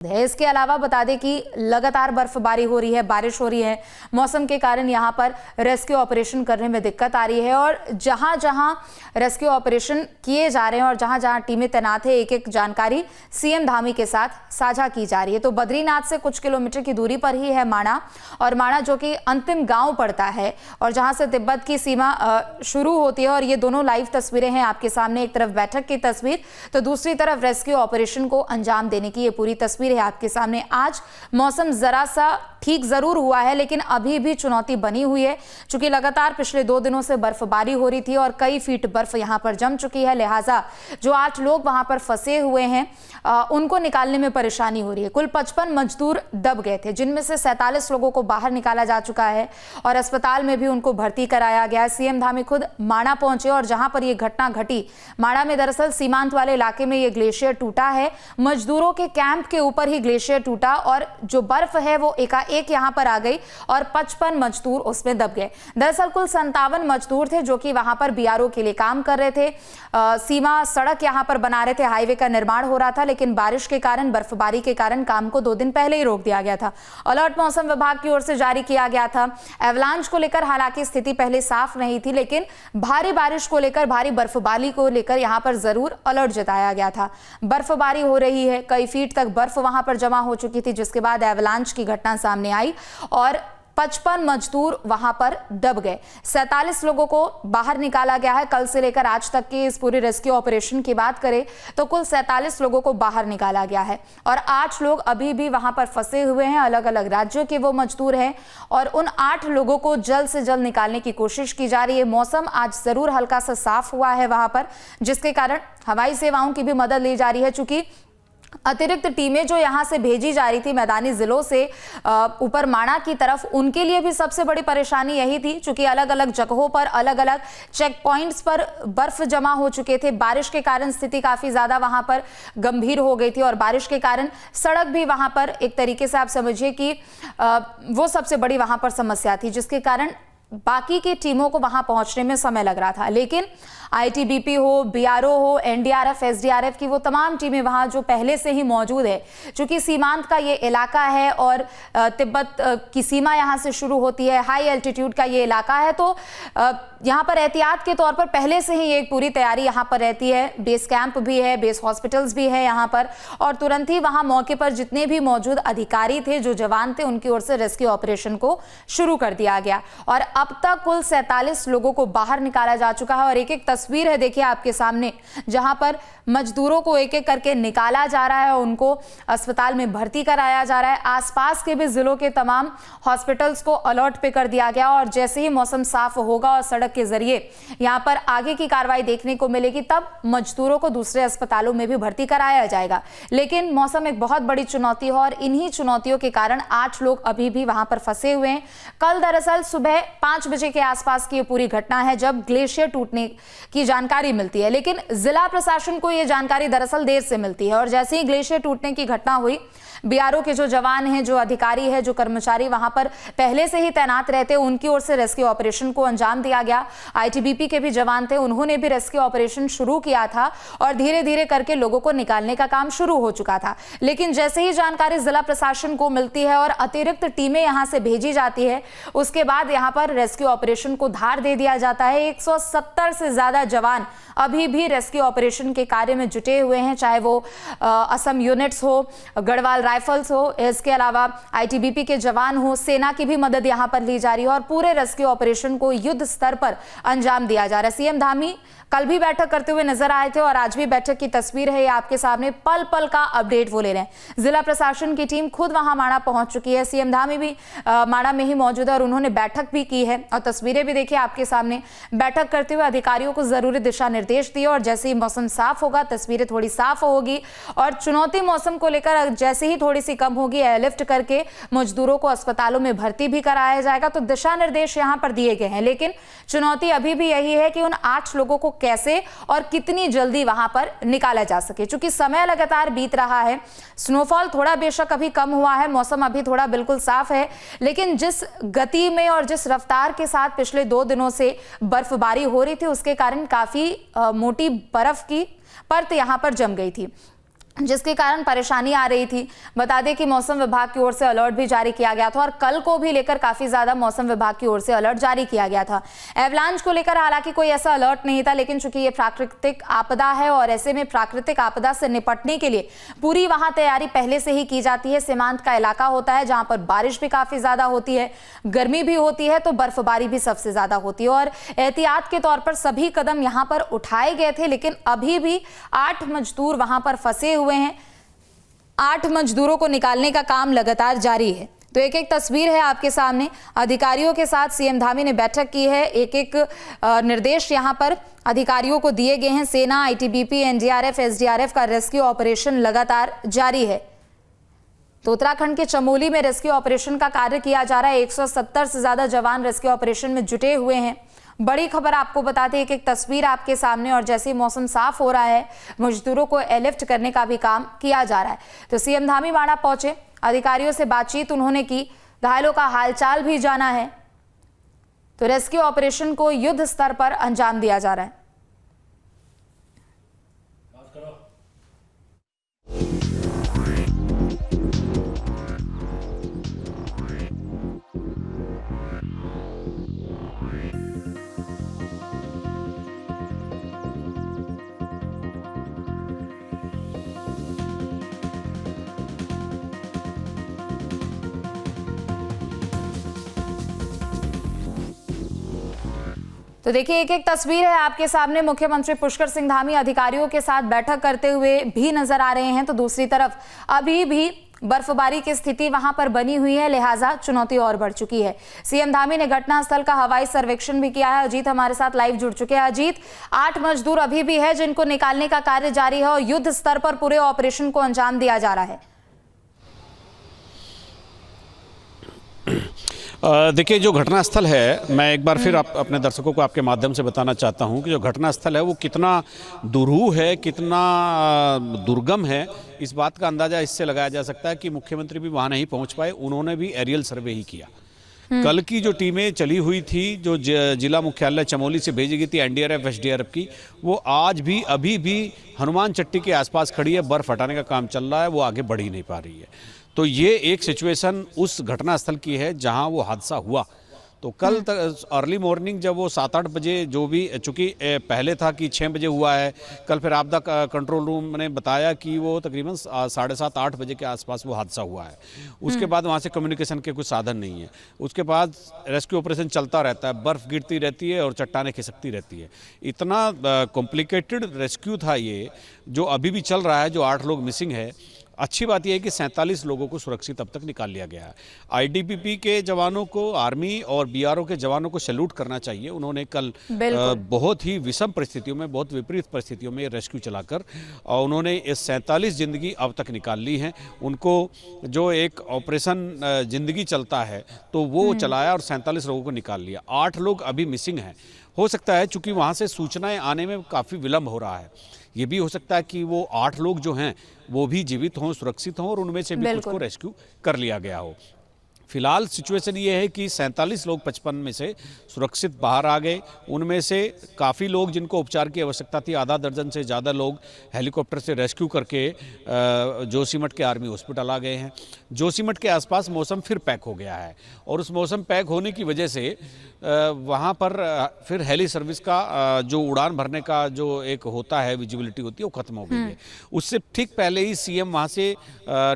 इसके अलावा बता दें कि लगातार बर्फबारी हो रही है, बारिश हो रही है, मौसम के कारण यहाँ पर रेस्क्यू ऑपरेशन करने में दिक्कत आ रही है और जहाँ जहाँ रेस्क्यू ऑपरेशन किए जा रहे हैं और जहाँ जहाँ टीमें तैनात है, एक एक जानकारी सीएम धामी के साथ साझा की जा रही है। तो बद्रीनाथ से कुछ किलोमीटर की दूरी पर ही है माणा, और माणा जो कि अंतिम गाँव पड़ता है और जहाँ से तिब्बत की सीमा शुरू होती है। और ये दोनों लाइव तस्वीरें हैं आपके सामने, एक तरफ बैठक की तस्वीर तो दूसरी तरफ रेस्क्यू ऑपरेशन को अंजाम देने की ये पूरी तस्वीर है आपके सामने। आज मौसम जरा सा ठीक जरूर हुआ है, लेकिन अभी भी चुनौती बनी हुई है, क्योंकि लगातार पिछले 2 दिनों से बर्फबारी हो रही थी और कई फीट बर्फ यहां पर जम चुकी है। लिहाजा जो 8 लोग वहां पर फंसे हुए हैं उनको निकालने में परेशानी हो रही है। कुल 55 मजदूर दब गए थे, जिनमें से 47 लोगों को बाहर निकाला जा चुका है और अस्पताल में भी उनको भर्ती कराया गया है। सीएम धामी खुद माणा पहुंचे और जहां पर यह घटना घटी, माणा में दरअसल सीमांत वाले इलाके में यह ग्लेशियर टूटा है। मजदूरों के कैंप के ऊपर ही ग्लेशियर टूटा और जो बर्फ है वो एकाएक यहां पर आ गई और 55 मजदूर उसमें दब गए। दरअसल कुल 57 मजदूर थे जो कि वहां पर बीआरओ के लिए काम कर रहे थे। सीमा सड़क यहां पर बना रहे थे, हाईवे का निर्माण हो रहा था, लेकिन बारिश के कारण, बर्फबारी के कारण काम को 2 दिन पहले ही रोक दिया गया था। अलर्ट मौसम विभाग की ओर से जारी किया गया था। एवलांच को लेकर हालांकि स्थिति पहले साफ नहीं थी, लेकिन भारी बारिश को लेकर, भारी बर्फबारी को लेकर यहां पर जरूर अलर्ट जताया गया था। बर्फबारी हो रही है, कई फीट तक बर्फ वहां पर जमा हो चुकी थी, जिसके बाद एवलांच की घटना सामने आई और 55 मजदूर वहां पर दब गए। 47 लोगों को बाहर निकाला गया है। कल से लेकर आज तक की इस पूरी रेस्क्यू ऑपरेशन की बात करें तो कुल 47 लोगों को बाहर निकाला गया है और 8 लोग अभी भी वहां पर फंसे हुए हैं। अलग अलग राज्यों के वो मजदूर हैं और उन 8 लोगों को जल्द से जल्द निकालने की कोशिश की जा रही है। मौसम आज जरूर हल्का सा साफ हुआ है वहां पर, जिसके कारण हवाई सेवाओं की भी मदद ली जा रही है, चूंकि अतिरिक्त टीमें जो यहां से भेजी जा रही थी मैदानी जिलों से ऊपर माणा की तरफ, उनके लिए भी सबसे बड़ी परेशानी यही थी, क्योंकि अलग अलग जगहों पर, अलग अलग चेक पॉइंट्स पर बर्फ जमा हो चुके थे। बारिश के कारण स्थिति काफी ज्यादा वहां पर गंभीर हो गई थी और बारिश के कारण सड़क भी वहां पर एक तरीके से आप समझिए कि वो सबसे बड़ी वहां पर समस्या थी, जिसके कारण बाकी की टीमों को वहां पहुंचने में समय लग रहा था। लेकिन आईटीबीपी हो, बीआरओ हो, एनडीआरएफ, एसडीआरएफ की वो तमाम टीमें वहां जो पहले से ही मौजूद है, क्योंकि सीमांत का ये इलाका है और तिब्बत की सीमा यहां से शुरू होती है, हाई एल्टीट्यूड का ये इलाका है, तो यहां पर एहतियात के तौर पर पहले से ही एक पूरी तैयारी यहां पर रहती है। बेस कैंप भी है, बेस हॉस्पिटल्स भी है यहां पर, और तुरंत ही वहां मौके पर जितने भी मौजूद अधिकारी थे, जो जवान थे, उनकी ओर से रेस्क्यू ऑपरेशन को शुरू कर दिया गया और अब तक कुल 47 लोगों को बाहर निकाला जा चुका है। और एक एक तस्वीर है देखिए आपके सामने, जहां पर मजदूरों को एक एक करके निकाला जा रहा है, उनको अस्पताल में भर्ती कराया जा रहा है। आसपास के भी जिलों के तमाम हॉस्पिटल्स को अलर्ट पे कर दिया गया और जैसे ही मौसम साफ होगा और सड़क के जरिए यहां पर आगे की कार्रवाई देखने को मिलेगी, तब मजदूरों को दूसरे अस्पतालों में भी भर्ती कराया जाएगा। लेकिन मौसम एक बहुत बड़ी चुनौती है और इन्हीं चुनौतियों के कारण 8 लोग अभी भी वहां पर फंसे हुए हैं। कल दरअसल सुबह 5 बजे के आसपास की पूरी घटना है जब ग्लेशियर टूटने की जानकारी मिलती है, लेकिन जिला प्रशासन को यह जानकारी दरअसल देर से मिलती है और जैसे ही ग्लेशियर टूटने की घटना हुई, बीआरओ के जो जवान हैं, जो अधिकारी हैं, जो कर्मचारी वहां पर पहले से ही तैनात रहते, उनकी ओर से रेस्क्यू ऑपरेशन को अंजाम दिया गया। आईटीबीपी के भी जवान थे, उन्होंने भी रेस्क्यू ऑपरेशन शुरू किया था और धीरे धीरे करके लोगों को निकालने का काम शुरू हो चुका था। लेकिन जैसे ही जानकारी जिला प्रशासन को मिलती है और अतिरिक्त टीमें यहां से भेजी जाती है, उसके बाद यहां पर रेस्क्यू ऑपरेशन को धार दे दिया जाता है। 170 से ज्यादा जवान अभी भी रेस्क्यू ऑपरेशन के कार्य में जुटे हुए हैं, चाहे वो असम यूनिट्स हो, गढ़वाल राइफल्स हो, इसके अलावा आईटीबीपी के जवान हो, सेना की भी मदद यहां पर ली जा रही है और पूरे रेस्क्यू ऑपरेशन को युद्ध स्तर पर अंजाम दिया जा रहा है। सीएम धामी कल भी बैठक करते हुए नजर आए थे और आज भी बैठक की तस्वीर है ये आपके सामने, पल पल का अपडेट वो ले रहे हैं। जिला प्रशासन की टीम खुद वहां माणा पहुंच चुकी है, सीएम धामी भी माणा में ही मौजूद है और उन्होंने बैठक भी की है और तस्वीरें भी देखिए आपके सामने। बैठक करते हुए अधिकारियों को जरूरी दिशा निर्देश दिए और जैसे ही मौसम साफ होगा, तस्वीरें थोड़ी साफ होगी और चुनौती मौसम को लेकर जैसे ही थोड़ी सी कम होगी, एयरलिफ्ट करके मजदूरों को अस्पतालों में भर्ती भी कराया जाएगा। तो दिशा निर्देश यहां पर दिए गए हैं, लेकिन चुनौती अभी भी यही है कि उन 8 लोगों को कैसे और कितनी जल्दी वहां पर निकाला जा सके, क्योंकि समय लगातार बीत रहा है। स्नोफॉल थोड़ा बेशक अभी कम हुआ है, मौसम अभी थोड़ा बिल्कुल साफ है, लेकिन जिस गति में और जिस रफ्तार के साथ पिछले 2 दिनों से बर्फबारी हो रही थी, उसके कारण काफी मोटी बर्फ की परत यहां पर जम गई थी। जिसके कारण परेशानी आ रही थी। बता दें कि मौसम विभाग की ओर से अलर्ट भी जारी किया गया था और कल को भी लेकर काफी ज्यादा मौसम विभाग की ओर से अलर्ट जारी किया गया था। एवलांच को लेकर हालांकि कोई ऐसा अलर्ट नहीं था, लेकिन चूंकि ये प्राकृतिक आपदा है और ऐसे में प्राकृतिक आपदा से निपटने के लिए पूरी वहां तैयारी पहले से ही की जाती है। सीमांत का इलाका होता है जहां पर बारिश भी काफी ज्यादा होती है, गर्मी भी होती है, तो बर्फबारी भी सबसे ज्यादा होती है और एहतियात के तौर पर सभी कदम यहां पर उठाए गए थे। लेकिन अभी भी 8 मजदूर वहां पर फंसे हुए हैं। 8 मजदूरों को निकालने का काम लगातार जारी है। तो एक एक तस्वीर है आपके सामने। अधिकारियों के साथ सीएम धामी ने बैठक की है। एक एक निर्देश यहां पर अधिकारियों को दिए गए हैं। सेना, आईटीबीपी, एनडीआरएफ, एसडीआरएफ का रेस्क्यू ऑपरेशन लगातार जारी है। तो उत्तराखंड के चमोली में रेस्क्यू ऑपरेशन का कार्य किया जा रहा है। 170 से ज्यादा जवान रेस्क्यू ऑपरेशन में जुटे हुए हैं। बड़ी खबर आपको बताते हैं, एक तस्वीर आपके सामने। और जैसे ही मौसम साफ हो रहा है, मजदूरों को एयरलिफ्ट करने का भी काम किया जा रहा है। तो सीएम धामी माड़ा पहुंचे, अधिकारियों से बातचीत उन्होंने की, घायलों का हालचाल भी जाना है। तो रेस्क्यू ऑपरेशन को युद्ध स्तर पर अंजाम दिया जा रहा है। तो देखिए, एक एक तस्वीर है आपके सामने। मुख्यमंत्री पुष्कर सिंह धामी अधिकारियों के साथ बैठक करते हुए भी नजर आ रहे हैं। तो दूसरी तरफ अभी भी बर्फबारी की स्थिति वहां पर बनी हुई है, लिहाजा चुनौती और बढ़ चुकी है। सीएम धामी ने घटनास्थल का हवाई सर्वेक्षण भी किया है। अजीत हमारे साथ लाइव जुड़ चुके हैं। अजीत, 8 मजदूर अभी भी है जिनको निकालने का कार्य जारी है और युद्ध स्तर पर पूरे ऑपरेशन को अंजाम दिया जा रहा है। देखिए, जो घटनास्थल है, मैं एक बार फिर अपने दर्शकों को आपके माध्यम से बताना चाहता हूं कि जो घटनास्थल है वो कितना दुरूह है, कितना दुर्गम है। इस बात का अंदाज़ा इससे लगाया जा सकता है कि मुख्यमंत्री भी वहां नहीं पहुंच पाए, उन्होंने भी एरियल सर्वे ही किया। कल की जो टीमें चली हुई थी, जो जिला मुख्यालय चमोली से भेजी गई थी एनडीआरएफ, एसडीआरएफ की, वो आज भी अभी भी हनुमान चट्टी के आसपास खड़ी है। बर्फ़ हटाने का काम चल रहा है, वो आगे बढ़ ही नहीं पा रही है। तो ये एक सिचुएशन उस घटनास्थल की है जहां वो हादसा हुआ। तो कल तक अर्ली मॉर्निंग जब वो 7-8 बजे, जो भी, चूँकि पहले था कि 6 बजे हुआ है, कल फिर आपदा कंट्रोल रूम ने बताया कि वो तकरीबन 7:30-8 बजे के आसपास वो हादसा हुआ है। उसके बाद वहाँ से कम्युनिकेशन के कुछ साधन नहीं है। उसके बाद रेस्क्यू ऑपरेशन चलता रहता है, बर्फ़ गिरती रहती है और चट्टानें खिसकती रहती है। इतना कॉम्प्लिकेटेड रेस्क्यू था ये, जो अभी भी चल रहा है, जो 8 लोग मिसिंग है। अच्छी बात यह है कि 47 लोगों को सुरक्षित अब तक निकाल लिया गया है। आईटीबीपी के जवानों को, आर्मी और बीआरओ के जवानों को सैल्यूट करना चाहिए। उन्होंने कल बहुत ही विषम परिस्थितियों में, बहुत विपरीत परिस्थितियों में रेस्क्यू चलाकर और उन्होंने ये 47 जिंदगी अब तक निकाल ली हैं। उनको जो एक ऑपरेशन जिंदगी चलता है तो वो चलाया और 47 लोगों को निकाल लिया। 8 लोग अभी मिसिंग हैं। हो सकता है चूँकि वहाँ से सूचनाएँ आने में काफ़ी विलम्ब हो रहा है, ये भी हो सकता है कि वो 8 लोग जो हैं वो भी जीवित हों, सुरक्षित हों और उनमें से भी कुछ को रेस्क्यू कर लिया गया हो। फिलहाल सिचुएशन ये है कि 47 लोग 55 में से सुरक्षित बाहर आ गए। उनमें से काफ़ी लोग जिनको उपचार की आवश्यकता थी, आधा दर्जन से ज़्यादा लोग हेलीकॉप्टर से रेस्क्यू करके जोशीमठ के आर्मी हॉस्पिटल आ गए हैं। जोशीमठ के आसपास मौसम फिर पैक हो गया है और उस मौसम पैक होने की वजह से वहाँ पर फिर हेली सर्विस का जो उड़ान भरने का जो एक होता है, विजिबिलिटी होती है, वो ख़त्म हो गई है। उससे ठीक पहले ही सीएम वहाँ से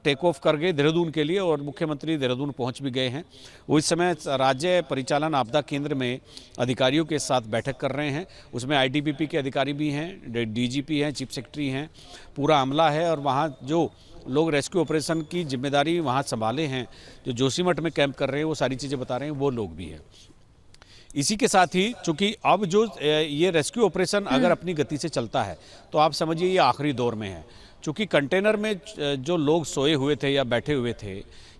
टेक ऑफ कर गए देहरादून के लिए और मुख्यमंत्री देहरादून पहुँच भी गए हैं। वो इस समय राज्य परिचालन आपदा केंद्र में अधिकारियों के साथ बैठक कर रहे हैं। उसमें आईटीबीपी के अधिकारी भी हैं, डीजीपी हैं, चीफ सेक्रेटरी हैं, पूरा अमला है और वहाँ जो लोग रेस्क्यू ऑपरेशन की जिम्मेदारी वहाँ संभाले हैं, जो जोशीमठ में कैंप कर रहे हैं, वो सारी चीज़ें बता रहे हैं, वो लोग भी हैं। इसी के साथ ही चूँकि अब जो ये रेस्क्यू ऑपरेशन अगर अपनी गति से चलता है तो आप समझिए ये आखिरी दौर में है। चूँकि कंटेनर में जो लोग सोए हुए थे या बैठे हुए थे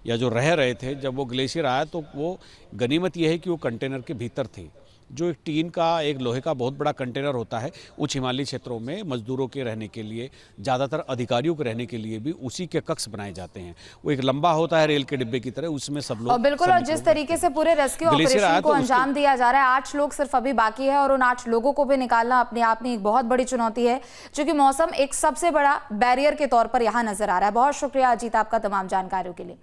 या जो रह रहे थे, जब वो ग्लेशियर आया तो वो गनीमत ये है कि वो कंटेनर के भीतर थे। जो एक टीन का, एक लोहे का बहुत बड़ा कंटेनर होता है, उच्च हिमालयी क्षेत्रों में मजदूरों के रहने के लिए, ज़्यादातर अधिकारियों के रहने के लिए भी उसी के कक्ष बनाए जाते हैं। वो एक लंबा होता है रेल के डिब्बे की तरह, उसमें सब लोग, और बिल्कुल, और जिस तरीके से पूरे रेस्क्यू ऑपरेशन को अंजाम दिया जा रहा है, 8 लोग सिर्फ अभी बाकी है और उन 8 लोगों को भी निकालना अपने आप में एक बहुत बड़ी चुनौती है, क्योंकि मौसम एक सबसे बड़ा बैरियर के तौर पर यहाँ नजर आ रहा है। बहुत शुक्रिया अजीत आपका तमाम जानकारियों के लिए।